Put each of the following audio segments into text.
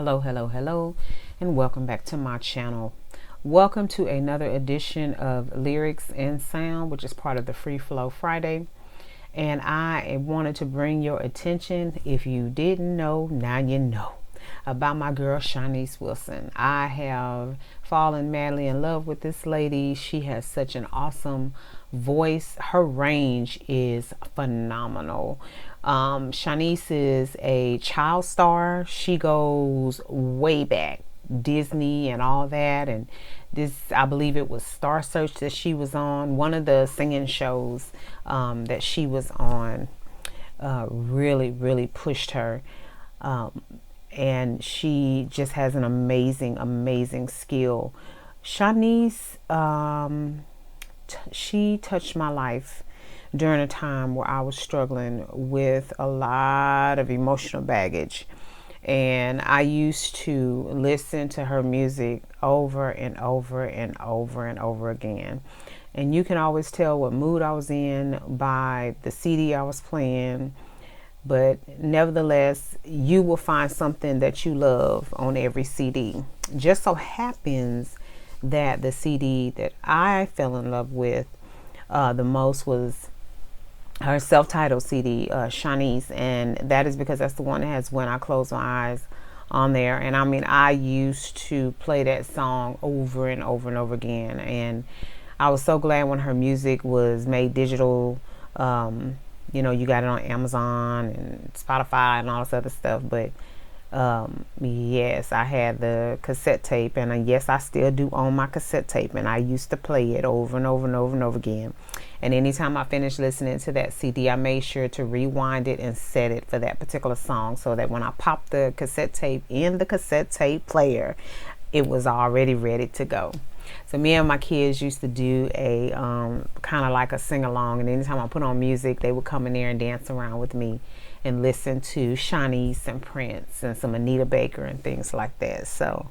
Hello, and welcome back to my channel. Welcome to another edition of Lyrics and Sound, which is part of the Free Flow Friday. And I wanted to bring your attention, if you didn't know, now you know, about my girl Shanice Wilson. I have fallen madly in love with this lady. She has such an awesome voice. Her range is phenomenal. Shanice is a child star. She goes way back, Disney and all that, and this, I believe it was Star Search that she was on. One of the singing shows that she was on really pushed her, and she just has an amazing skill. Shanice, she touched my life during a time where I was struggling with a lot of emotional baggage. And I used to listen to her music over and over again. And you can always tell what mood I was in by the CD I was playing. But nevertheless, you will find something that you love on every CD. Just so happens that the CD that I fell in love with the most was her self-titled CD, Shanice, and that is because that's the one that has When I Close My Eyes on there. And I mean, I used to play that song over and over again, and I was so glad when her music was made digital. You know, you got it on Amazon and Spotify and all this other stuff, but yes, I had the cassette tape, and yes, I still do own my cassette tape, and I used to play it over and over again. And anytime I finished listening to that CD, I made sure to rewind it and set it for that particular song, so that when I popped the cassette tape in the cassette tape player, it was already ready to go. So me and my kids used to do a kind of like a sing-along, and anytime I put on music, they would come in there and dance around with me and listen to Shanice and Prince and some Anita Baker and things like that. So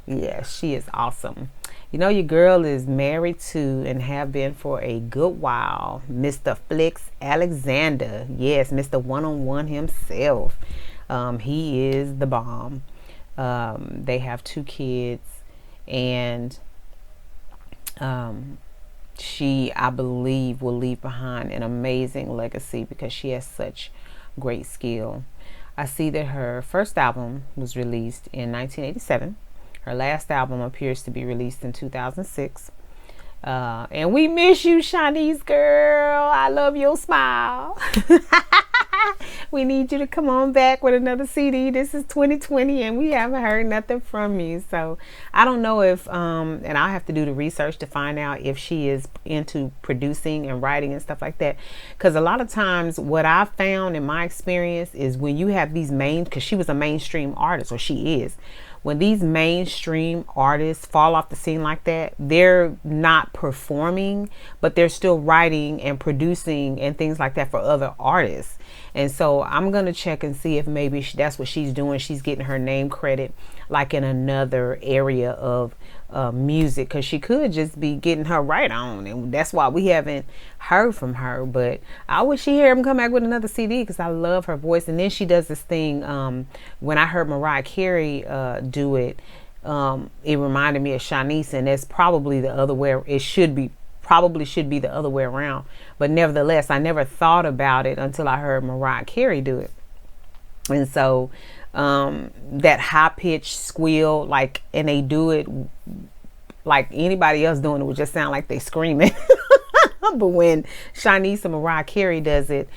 yeah, she is awesome. You know, your girl is married to, and have been for a good while, Mr. Flex Alexander. Yes, Mr. One-on-One himself. He is the bomb. They have 2 kids, and she, I believe, will leave behind an amazing legacy because she has such great skill. I see that her first album was released in 1987. Her last album appears to be released in 2006. And we miss you, Shanice girl. I love your smile. We need you to come on back with another CD. This is 2020 and we haven't heard nothing from you. So I don't know if, and I'll have to do the research to find out if she is into producing and writing and stuff like that. Because a lot of times what I've found in my experience is when you have these because she was a mainstream artist, or she is. When these mainstream artists fall off the scene like that, they're not performing, but they're still writing and producing and things like that for other artists. And so I'm going to check and see if maybe that's what she's doing. She's getting her name credit like in another area of music, because she could just be getting her right on, and that's why we haven't heard from her. But I wish she hear him come back with another CD, because I love her voice. And then she does this thing, when I heard Mariah Carey do it, it reminded me of Shanice, and that's probably the other way. It should be the other way around, but nevertheless, I never thought about it until I heard Mariah Carey do it. And so that high-pitched squeal, like, and they do it like anybody else doing it would just sound like they screaming. But when Shanice and Mariah Carey does it,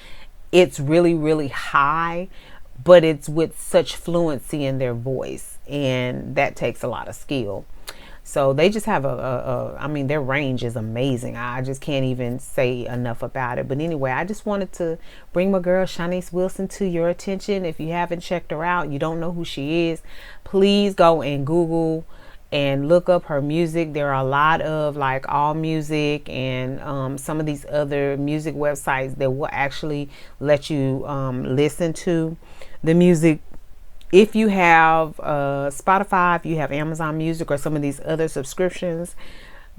it's really high, but it's with such fluency in their voice, and that takes a lot of skill. So they just have I mean, their range is amazing. I just can't even say enough about it. But anyway, I just wanted to bring my girl Shanice Wilson to your attention. If you haven't checked her out, you don't know who she is, please go and Google and look up her music. There are a lot of like All Music and some of these other music websites that will actually let you listen to the music. If you have Spotify, if you have Amazon Music or some of these other subscriptions,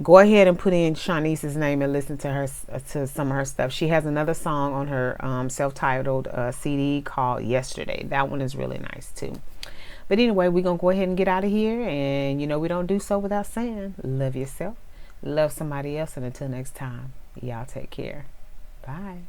go ahead and put in Shanice's name and listen to her, to some of her stuff. She has another song on her self-titled CD called Yesterday. That one is really nice too. But anyway, we're going to go ahead and get out of here. And, you know, we don't do so without saying, love yourself, love somebody else. And until next time, y'all take care. Bye.